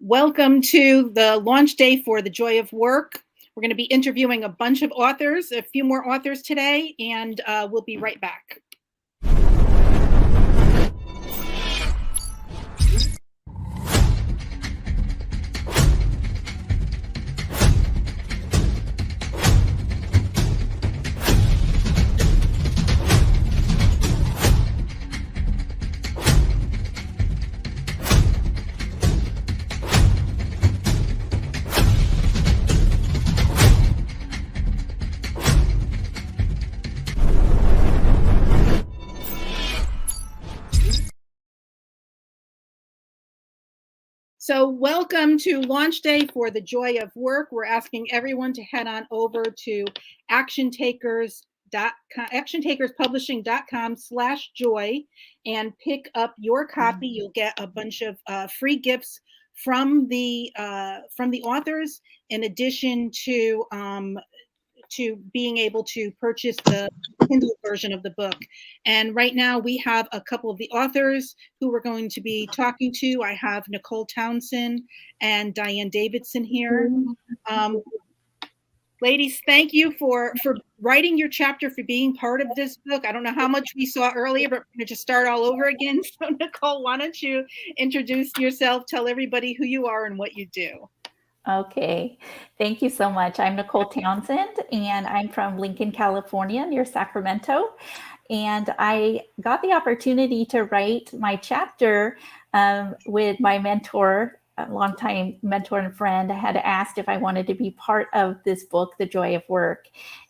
Welcome to the launch day for The Joy of Work. We're going to be interviewing a bunch of authors, a few more authors today, and we'll be right back. So welcome to launch day for The Joy of Work. We're asking everyone to head on over to actiontakerspublishing.com/joy and pick up your copy. You'll get a bunch of free gifts from the authors, in addition to being able to purchase the Kindle version of the book. And right now we have a couple of the authors who we're going to be talking to. I have Nicole Townsend and Diane Davidson here. Ladies, thank you for writing your chapter, for being part of this book. I don't know how much we saw earlier, but we're going to just start all over again. So Nicole, why don't you introduce yourself, tell everybody who you are and what you do. Okay, thank you so much. I'm Nicole Townsend, and I'm from Lincoln, California, near Sacramento. And I got the opportunity to write my chapter with my mentor, a longtime mentor and friend. I had asked if I wanted to be part of this book, The Joy of Work.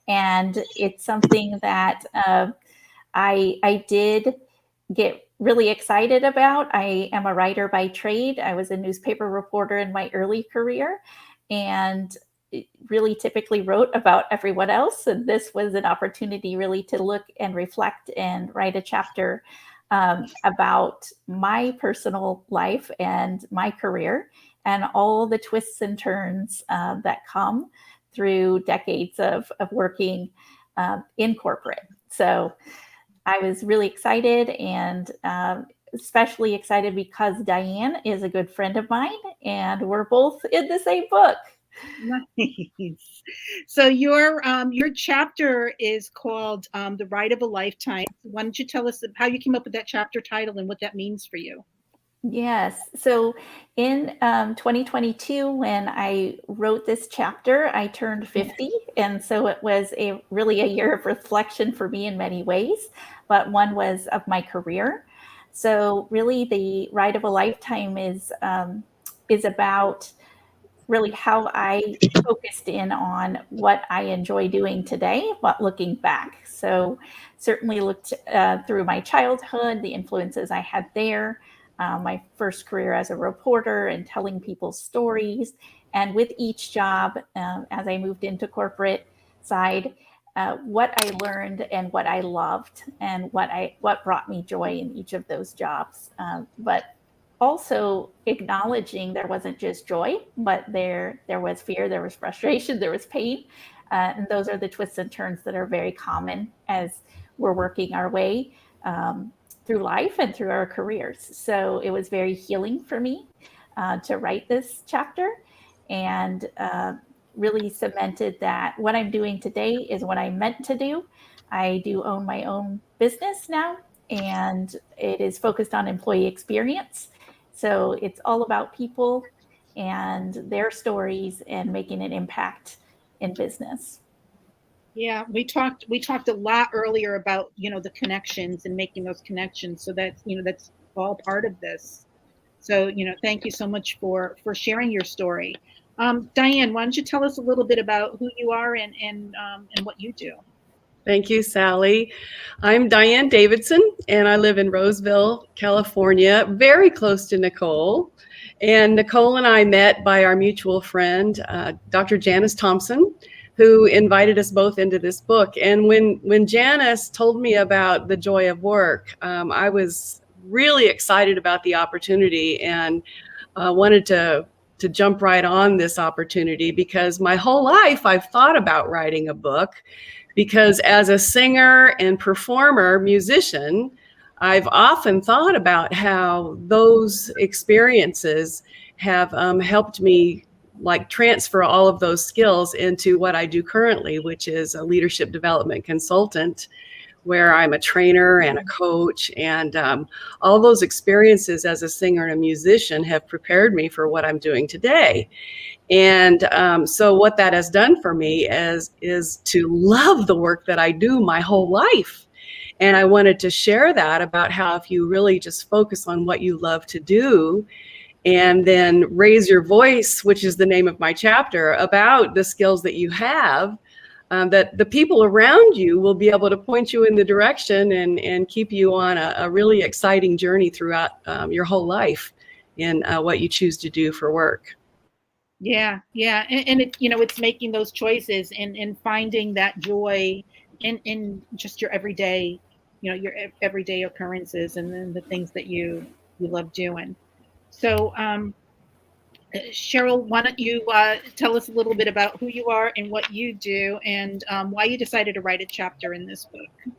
And it's something that I did get really excited about. I am a writer by trade. I was a newspaper reporter in my early career and really typically wrote about everyone else. And this was an opportunity really to look and reflect and write a chapter about my personal life and my career and all the twists and turns that come through decades of working in corporate. So I was really excited, and especially excited because Diane is a good friend of mine and we're both in the same book. Nice. So your chapter is called The Ride of a Lifetime. Why don't you tell us how you came up with that chapter title and what that means for you? Yes. So in 2022, when I wrote this chapter, I turned 50. And so it was really a year of reflection for me in many ways, but one was of my career. So really the Ride of a Lifetime is about really how I focused in on what I enjoy doing today, but looking back. So certainly looked through my childhood, the influences I had there, my first career as a reporter and telling people stories. And with each job, as I moved into corporate side, what I learned and what I loved and what brought me joy in each of those jobs. But also acknowledging there wasn't just joy, but there was fear, there was frustration, there was pain. And those are the twists and turns that are very common as we're working our way through life and through our careers. So it was very healing for me to write this chapter, and really cemented that what I'm doing today is what I'm meant to do. I do own my own business now, and it is focused on employee experience. So it's all about people and their stories and making an impact in business. Yeah, we talked a lot earlier about, the connections and making those connections. So that's, that's all part of this. So, thank you so much for sharing your story. Diane, why don't you tell us a little bit about who you are and what you do? Thank you, Sally. I'm Diane Davidson, and I live in Roseville, California, very close to Nicole. And Nicole and I met by our mutual friend, Dr. Janice Thompson, who invited us both into this book. And when Janice told me about The Joy of Work, I was really excited about the opportunity and wanted to jump right on this opportunity, because my whole life I've thought about writing a book. Because as a singer and performer, musician, I've often thought about how those experiences have helped me like transfer all of those skills into what I do currently, which is a leadership development consultant, where I'm a trainer and a coach, and all those experiences as a singer and a musician have prepared me for what I'm doing today. And so what that has done for me is to love the work that I do my whole life. And I wanted to share that about how if you really just focus on what you love to do, and then raise your voice, which is the name of my chapter, about the skills that you have, that the people around you will be able to point you in the direction and keep you on a really exciting journey throughout your whole life in what you choose to do for work. Yeah, yeah, and it, you know, it's making those choices and finding that joy in just your everyday, you know, your everyday occurrences, and then the things that you love doing. So, Cheryl, why don't you tell us a little bit about who you are and what you do, and why you decided to write a chapter in this book?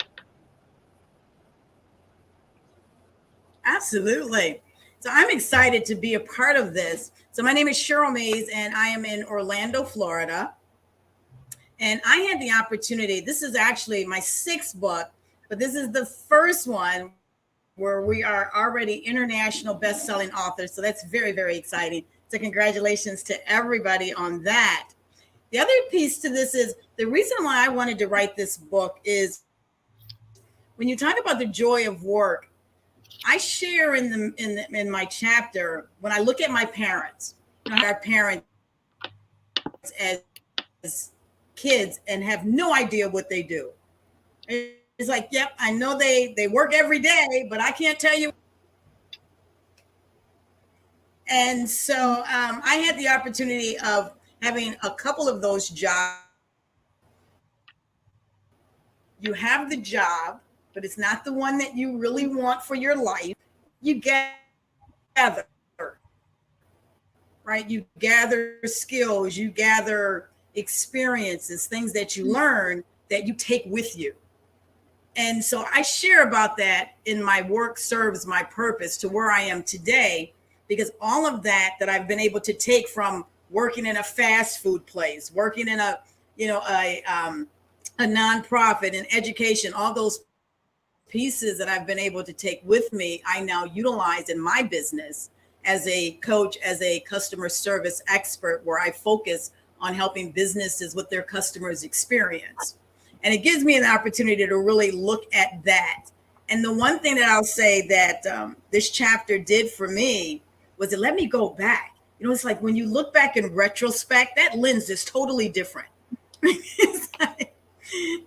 Absolutely. So I'm excited to be a part of this. So my name is Cheryl Mays, and I am in Orlando, Florida. And I had the opportunity, this is actually my 6th book, but this is the first one where we are already international best-selling authors. So that's very, very exciting. So congratulations to everybody on that. The other piece to this is the reason why I wanted to write this book is when you talk about the joy of work, I share in my chapter, when I look at my parents, you know, our parents as kids and have no idea what they do. It's like, yep, I know they work every day, but I can't tell you. And so I had the opportunity of having a couple of those jobs. You have the job, but it's not the one that you really want for your life. You gather, right? You gather skills, you gather experiences, things that you learn that you take with you. And so I share about that in my work serves my purpose to where I am today, because all of that I've been able to take from working in a fast food place, working in a, you know, a nonprofit, and education, all those pieces that I've been able to take with me, I now utilize in my business as a coach, as a customer service expert, where I focus on helping businesses with their customers' experience. And it gives me an opportunity to really look at that. And the one thing that I'll say that this chapter did for me was it let me go back. You know, it's like when you look back in retrospect, that lens is totally different.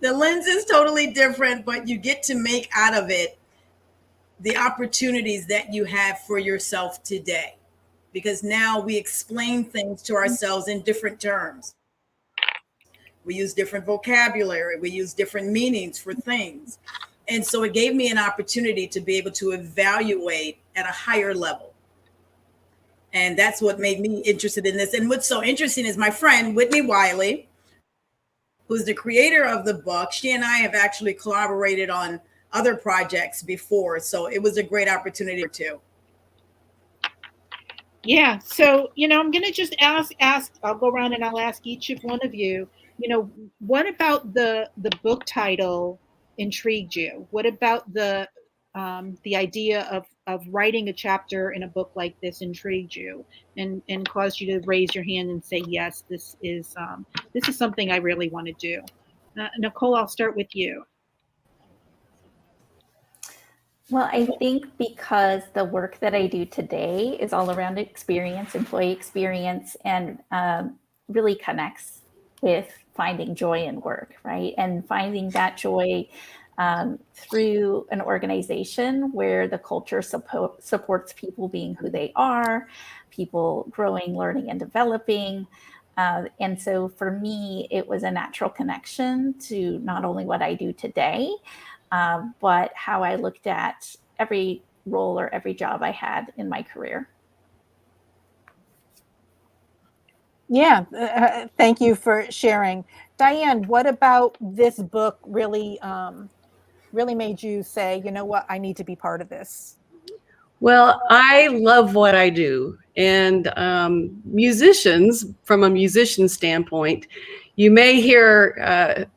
The lens is totally different, but you get to make out of it the opportunities that you have for yourself today. Because now we explain things to ourselves in different terms. We use different vocabulary. We use different meanings for things. And so it gave me an opportunity to be able to evaluate at a higher level. And that's what made me interested in this. And what's so interesting is my friend, Whitney Wiley, who's the creator of the book, she and I have actually collaborated on other projects before. So it was a great opportunity too. Yeah. So, you know, I'm going to just ask, I'll go around and I'll ask each of one of you, you know, what about the book title intrigued you? What about the idea of writing a chapter in a book like this intrigued you and caused you to raise your hand and say, yes, this is something I really want to do? Nicole, I'll start with you. Well, I think because the work that I do today is all around experience, employee experience, and really connects with finding joy in work, right? And finding that joy through an organization where the culture supports people being who they are, people growing, learning, and developing. And so for me, it was a natural connection to not only what I do today, but how I looked at every role or every job I had in my career. Yeah, thank you for sharing. Diane, what about this book really made you say, you know what, I need to be part of this? Well, I love what I do. And musicians, from a musician standpoint, you may hear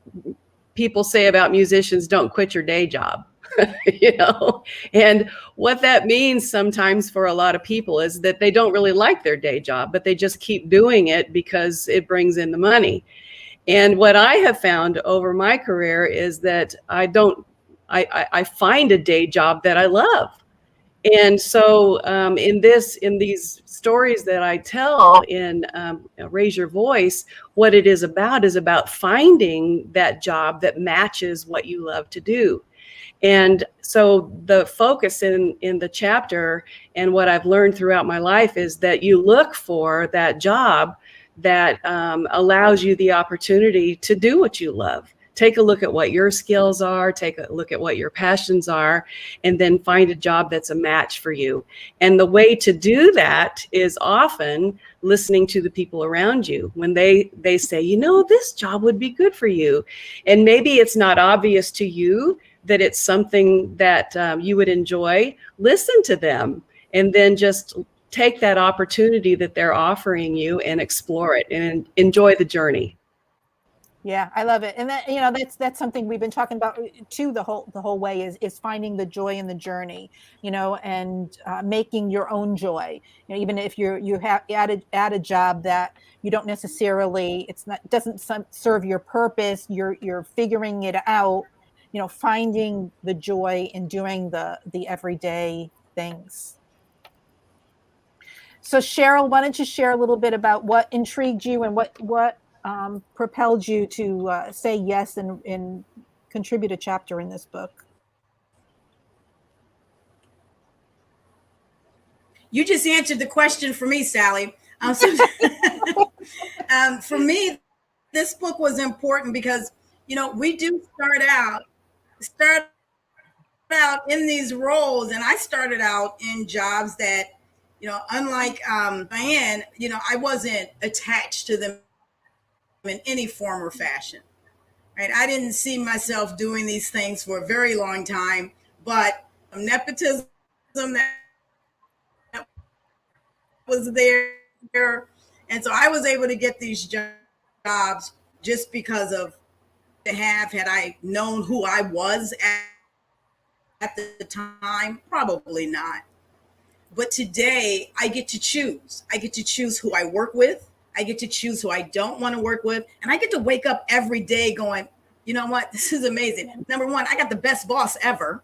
people say about musicians, don't quit your day job. You know, and what that means sometimes for a lot of people is that they don't really like their day job, but they just keep doing it because it brings in the money. And what I have found over my career is that I find a day job that I love. And so in these stories that I tell in Raise Your Voice, what it is about finding that job that matches what you love to do. And so the focus in the chapter and what I've learned throughout my life is that you look for that job that allows you the opportunity to do what you love. Take a look at what your skills are, take a look at what your passions are, and then find a job that's a match for you. And the way to do that is often listening to the people around you when they say, you know, this job would be good for you. And maybe it's not obvious to you that it's something that you would enjoy. Listen to them and then just take that opportunity that they're offering you and explore it and enjoy the journey. Yeah, I love it. And that, you know, that's something we've been talking about too the whole way is finding the joy in the journey, you know, and making your own joy. You know, even if you have at a job that you don't necessarily, doesn't serve your purpose, you're figuring it out, you know, finding the joy in doing the everyday things. So Cheryl, why don't you share a little bit about what intrigued you and what propelled you to say yes and contribute a chapter in this book? You just answered the question for me, Sally. For me, this book was important because, you know, we do start out in these roles, and I started out in jobs that, you know, unlike Diane, you know, I wasn't attached to them in any form or fashion. Right? I didn't see myself doing these things for a very long time, but nepotism that was there, and so I was able to get these jobs just because of had I known who I was at the time, probably not. But today I get to choose. I get to choose who I work with. I get to choose who I don't want to work with. And I get to wake up every day going, you know what? This is amazing. Number one, I got the best boss ever.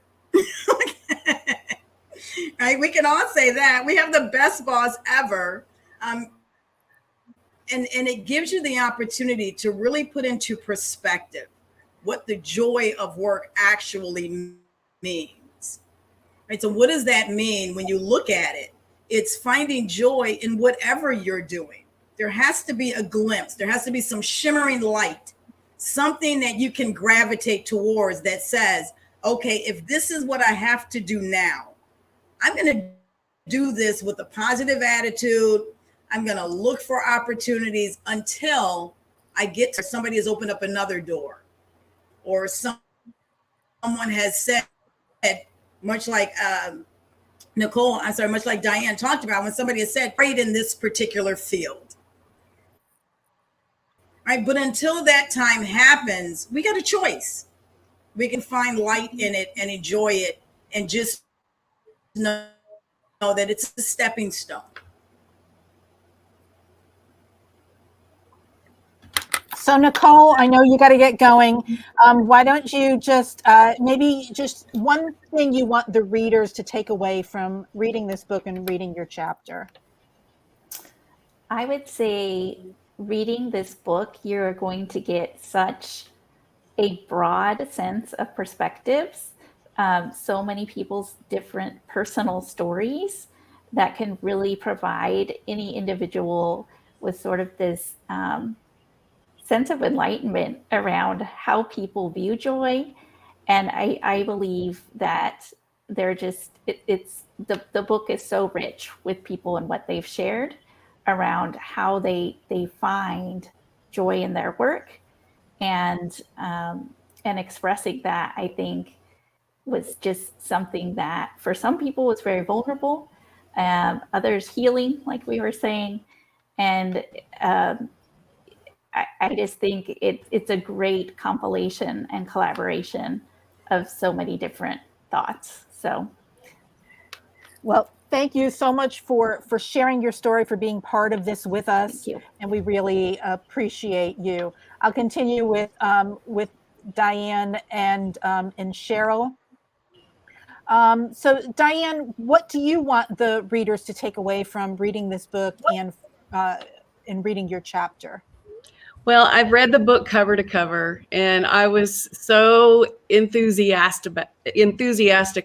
Right? We can all say that. We have the best boss ever. And it gives you the opportunity to really put into perspective what the joy of work actually means. Right? So what does that mean when you look at it? It's finding joy in whatever you're doing. There has to be a glimpse. There has to be some shimmering light, something that you can gravitate towards that says, okay, if this is what I have to do now, I'm going to do this with a positive attitude. I'm going to look for opportunities until I get to somebody has opened up another door, or someone has said, much like much like Diane talked about, when somebody has said, great in this particular field. Right? But until that time happens, we got a choice. We can find light in it and enjoy it and just know that it's a stepping stone. So Nicole, I know you got to get going. Why don't you just maybe just one thing you want the readers to take away from reading this book and reading your chapter? I would say reading this book, you're going to get such a broad sense of perspectives, so many people's different personal stories that can really provide any individual with sort of this sense of enlightenment around how people view joy. And I believe that they're just, it's the book is so rich with people and what they've shared around how they find joy in their work, and expressing that, I think, was just something that for some people was very vulnerable, others healing, like we were saying. And I just think it's a great compilation and collaboration of so many different thoughts. So, well, thank you so much for sharing your story, for being part of this with us. thank you. And we really appreciate you. I'll continue with Diane and Cheryl. So Diane, what do you want the readers to take away from reading this book and reading your chapter? Well, I've read the book cover to cover, and I was so enthusiastic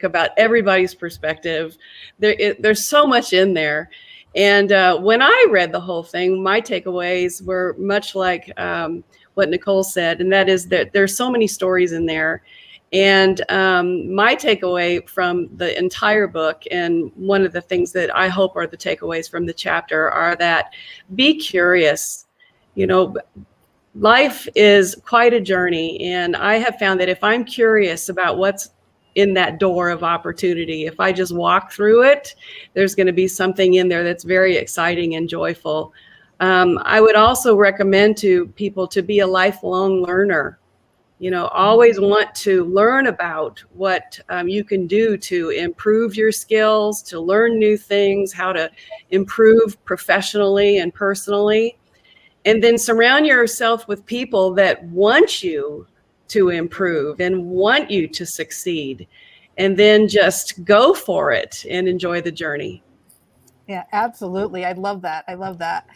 about everybody's perspective. There's so much in there. And when I read the whole thing, my takeaways were much like what Nicole said, and that is that there's so many stories in there. And my takeaway from the entire book, and one of the things that I hope are the takeaways from the chapter, are that be curious. You know, life is quite a journey, and I have found that if I'm curious about what's in that door of opportunity, if I just walk through it, there's going to be something in there that's very exciting and joyful. I would also recommend to people to be a lifelong learner. You know, always want to learn about what you can do to improve your skills, to learn new things, how to improve professionally and personally. And then surround yourself with people that want you to improve and want you to succeed. And then just go for it and enjoy the journey. Yeah, absolutely. I love that. I love that.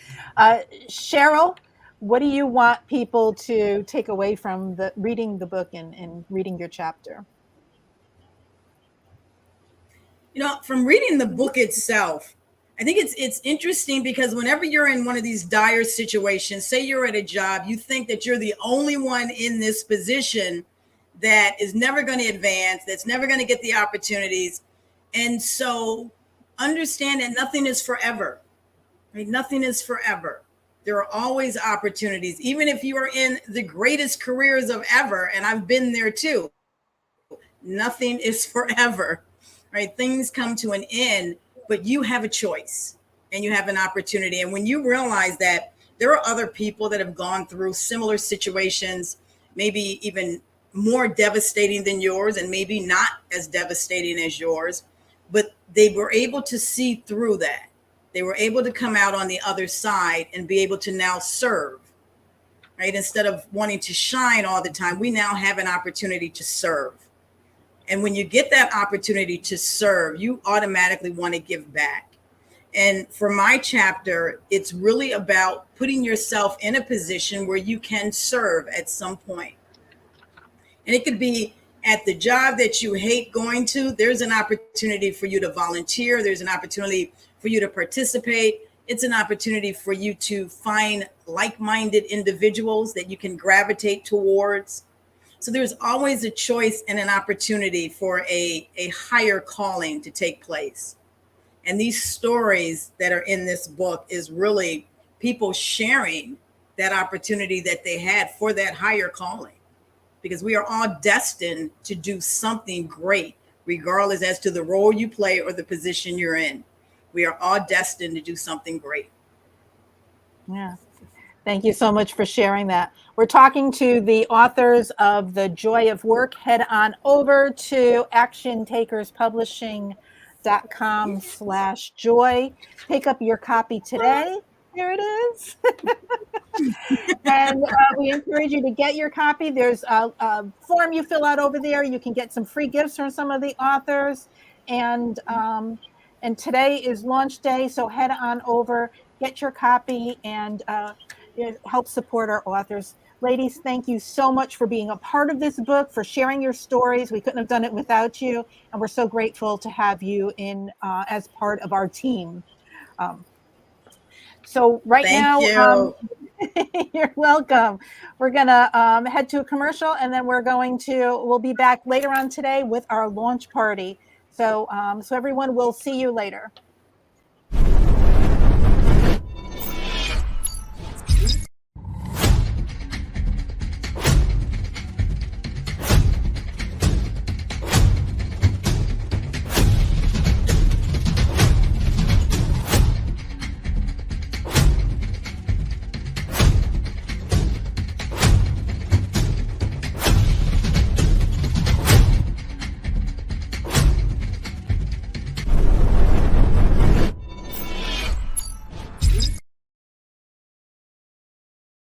Cheryl, what do you want people to take away from reading the book and reading your chapter? You know, from reading the book itself, I think it's interesting because whenever you're in one of these dire situations, say you're at a job, you think that you're the only one in this position that is never going to advance, that's never going to get the opportunities. And so understand that nothing is forever, right? Nothing is forever. There are always opportunities, even if you are in the greatest careers of ever, and I've been there too. Nothing is forever, right? Things come to an end. But you have a choice and you have an opportunity. And when you realize that there are other people that have gone through similar situations, maybe even more devastating than yours and maybe not as devastating as yours, but they were able to see through that. They were able to come out on the other side and be able to now serve, right? Instead of wanting to shine all the time, we now have an opportunity to serve. And when you get that opportunity to serve, you automatically want to give back. And for my chapter, it's really about putting yourself in a position where you can serve at some point. And it could be at the job that you hate going to. There's an opportunity for you to volunteer. There's an opportunity for you to participate. It's an opportunity for you to find like-minded individuals that you can gravitate towards. So there's always a choice and an opportunity for a higher calling to take place. And these stories that are in this book is really people sharing that opportunity that they had for that higher calling, because we are all destined to do something great, regardless as to the role you play or the position you're in. We are all destined to do something great. Yeah. Thank you so much for sharing that. We're talking to the authors of The Joy of Work. Head on over to actiontakerspublishing.com/joy. Pick up your copy today. Here it is. And we encourage you to get your copy. There's a form you fill out over there. You can get some free gifts from some of the authors. And today is launch day, so head on over, get your copy, and help support our authors. Ladies, thank you so much for being a part of this book, for sharing your stories. We couldn't have done it without you, and we're so grateful to have you in as part of our team. So right now, you're welcome. We're gonna head to a commercial, and then we'll be back later on today with our launch party. So everyone, we'll see you later.